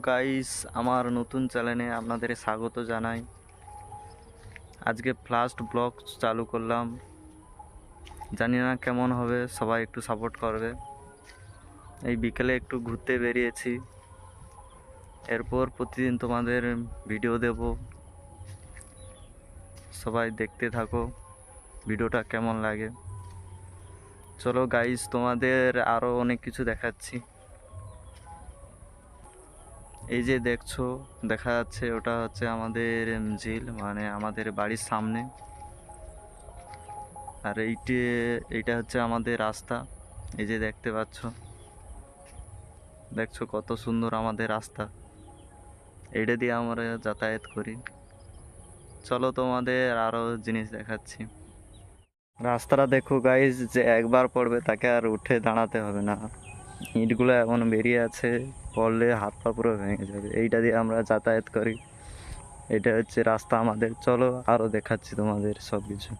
Guys, আমার নতুন চ্যানেলে আপনাদের স্বাগত জানাই। আজকে ফার্স্ট ব্লগ চালু করলাম, জানি না কেমন হবে, সবাই একটু সাপোর্ট করবে। এই বিকেলে একটু ঘুরতে বেরিয়েছি, এরপর প্রতিদিন তোমাদের ভিডিও দেব, সবাই দেখতে থাকো ভিডিওটা কেমন লাগে। চলো গাইস, তোমাদের আরও অনেক কিছু দেখাচ্ছি। এই যে দেখছো, দেখা যাচ্ছে ওটা হচ্ছে আমাদের ঝিল, মানে আমাদের বাড়ির সামনে। আর এইটা হচ্ছে আমাদের রাস্তা। এই যে দেখতে পাচ্ছ, দেখছো কত সুন্দর আমাদের রাস্তা, এইটা দিয়ে আমরা যাতায়াত করি। চলো তোমাদের আরো জিনিস দেখাচ্ছি। রাস্তাটা দেখো গাইজ, যে একবার পড়বে তাকে আর উঠে দাঁড়াতে হবে না। ইটগুলো এমন বেরিয়ে আছে, পড়লে হাত পা পুরো ভেঙে যাবে। এইটা দিয়ে আমরা যাতায়াত করি, এটা হচ্ছে রাস্তা আমাদের। চলো আরো দেখাচ্ছি তোমাদের সব কিছু।